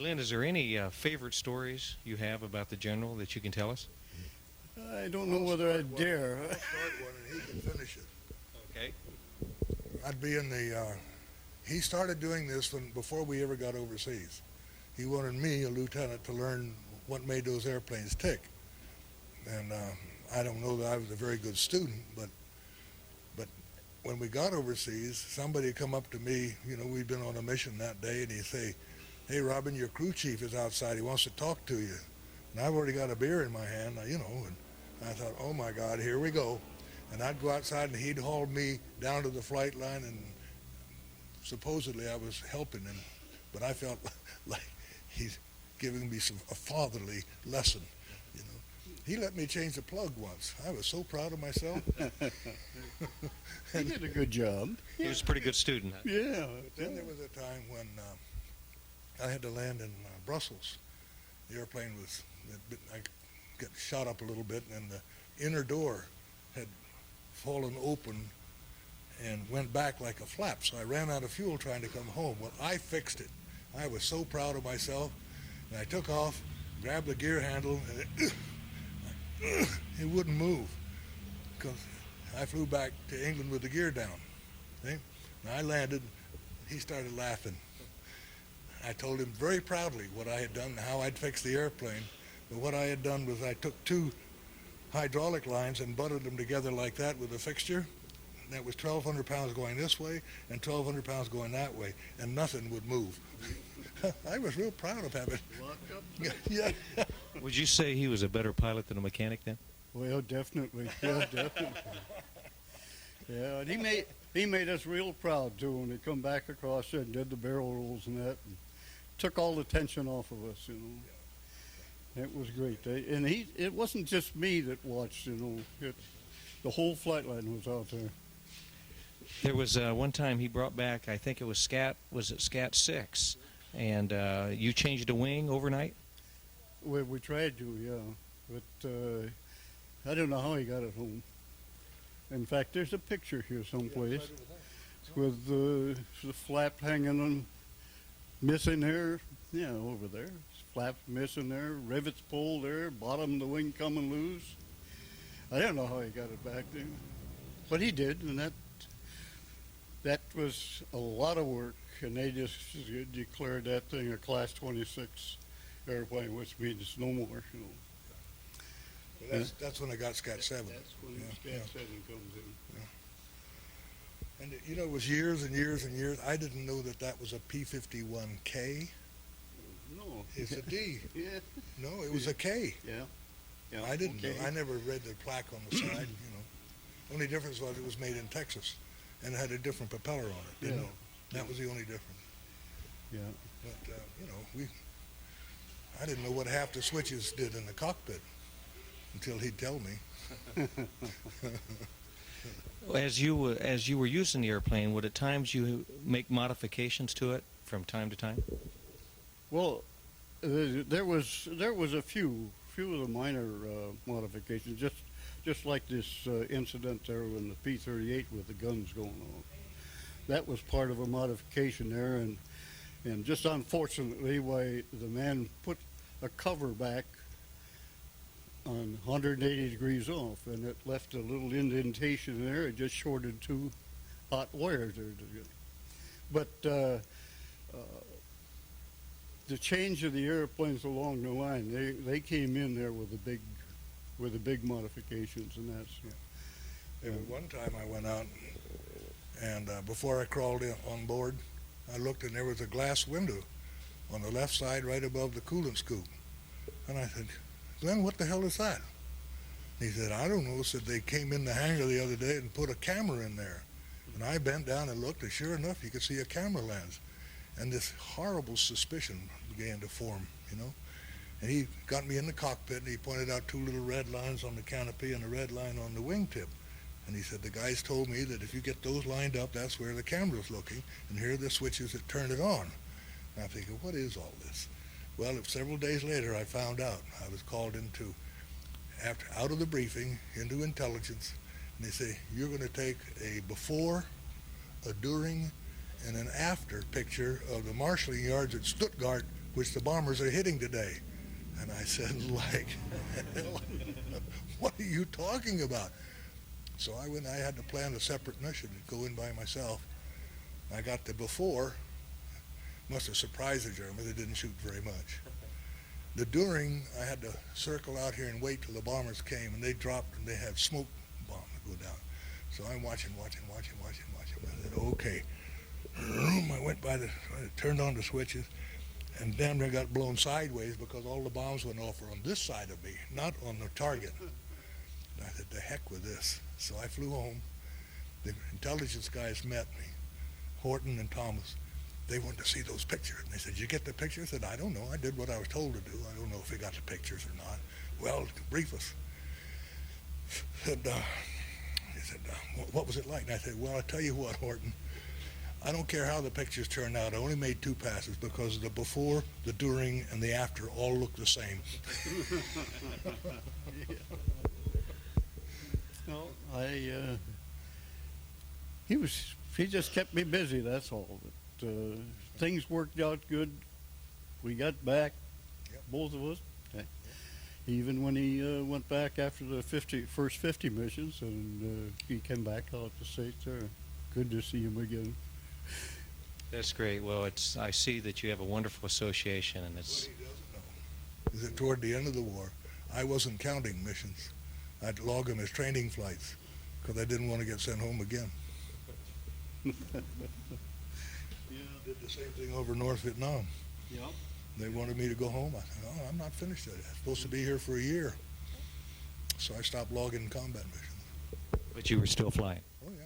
Glenn, is there any favorite stories you have about the General that you can tell us? I don't know whether I dare. I'll start one and he can finish it. Okay. I'd be in the, he started doing this before we ever got overseas. He wanted me, a lieutenant, to learn what made those airplanes tick. And I don't know that I was a very good student, but when we got overseas, somebody come up to me, you know, we'd been on a mission that day, and he'd say, "Hey, Robin, your crew chief is outside. He wants to talk to you." And I've already got a beer in my hand, you know, and I thought, oh my God, here we go. And I'd go outside and he'd haul me down to the flight line, and supposedly I was helping him, but I felt like he's giving me a fatherly lesson, you know. He let me change the plug once. I was so proud of myself. He did a good job. He was a pretty good student. Huh? Yeah. But then there was a time when I had to land in Brussels. The airplane was, I got shot up a little bit, and the inner door had fallen open and went back like a flap. So I ran out of fuel trying to come home. Well, I fixed it. I was so proud of myself. And I took off, grabbed the gear handle, and it wouldn't move, because I flew back to England with the gear down. See? And I landed. He started laughing. I told him very proudly what I had done and how I'd fixed the airplane. But what I had done was I took two hydraulic lines and butted them together like that with a fixture. That was 1,200 pounds going this way and 1,200 pounds going that way, and nothing would move. I was real proud of having. Locked up. Yeah. Would you say he was a better pilot than a mechanic then? Well, definitely. Yeah, definitely. Yeah, and he made us real proud too when he come back across it and did the barrel rolls and that, and took all the tension off of us, you know. It was great. And it wasn't just me that watched, you know. The whole flight line was out there. There was one time he brought back, I think it was Scat VI, and you changed a wing overnight? We tried to, yeah. But I don't know how he got it home. In fact, there's a picture here someplace with the flap hanging on, missing there. Yeah, over there. Flaps missing there, rivets pulled there, bottom of the wing coming loose. I don't know how he got it back there, but he did, and that was a lot of work, and they just declared that thing a Class 26 airplane, which means no more, you know. Well, that's when I got Scat 7. That's when Scat 7 comes in. Yeah. And you know, it was years and years and years. I didn't know that was a P-51K. No. It's a D. Yeah. No, it was a K. Yeah. I didn't okay. know. I never read the plaque on the side, you know. Only difference was it was made in Texas and it had a different propeller on it, you know. That was the only difference. Yeah. But, you know, I didn't know what half the switches did in the cockpit until he'd tell me. As you were using the airplane, would at times you make modifications to it from time to time? Well, there was a few of the minor modifications, just like this incident there in the P-38 with the guns going on. That was part of a modification there, and just unfortunately, why the man put a cover back on 180 degrees off, and it left a little indentation there. It just shorted two hot wires there. But the change of the airplanes along the line, they came in there with the big modifications, and that's. There was one time I went out, and before I crawled on board, I looked and there was a glass window on the left side right above the coolant scoop. And I said, "Glenn, what the hell is that?" And he said, "I don't know." Said they came in the hangar the other day and put a camera in there. And I bent down and looked, and sure enough, you could see a camera lens. And this horrible suspicion began to form, you know. And he got me in the cockpit, and he pointed out two little red lines on the canopy and a red line on the wingtip. And he said, "The guys told me that if you get those lined up, that's where the camera's looking, and here are the switches that turn it on." And I'm thinking, what is all this? Well, several days later, I found out. I was called out of the briefing, into intelligence, and they say, "You're going to take a before, a during, and an after picture of the marshalling yards at Stuttgart which the bombers are hitting today. And I said, like, what are you talking about? So I had to plan a separate mission to go in by myself. I got the before, must have surprised the Germans, they didn't shoot very much. The during, I had to circle out here and wait till the bombers came, and they dropped, and they had smoke bombs go down. So I'm watching. I said, okay. I went by I turned on the switches, and damn near got blown sideways because all the bombs went off on this side of me, not on the target. And I said, the heck with this. So I flew home. The intelligence guys met me, Horton and Thomas. They wanted to see those pictures. And they said, you get the pictures? I said, I don't know. I did what I was told to do. I don't know if they got the pictures or not. Well, brief us. He said, what was it like? And I said, well, I'll tell you what, Horton. I don't care how the pictures turned out. I only made 2 passes because the before, the during, and the after all look the same. No, he just kept me busy, that's all. But, things worked out good. We got back, Yep. both of us. Even when he went back after the first 50 missions, and he came back out to States there. Good to see him again. That's great. Well, I see that you have a wonderful association, and What it's he doesn't know is that toward the end of the war, I wasn't counting missions. I'd log them as training flights because I didn't want to get sent home again. Did the same thing over North Vietnam. Yep. They wanted me to go home. I said, oh, I'm not finished yet. I'm supposed to be here for a year. So I stopped logging combat missions. but you were still flying. Oh, yeah.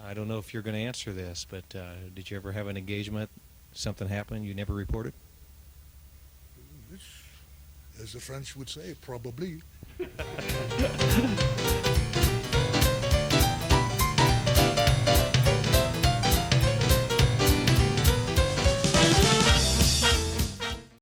I don't know if you're going to answer this, but did you ever have an engagement? Something happened you never reported? As the French would say, probably.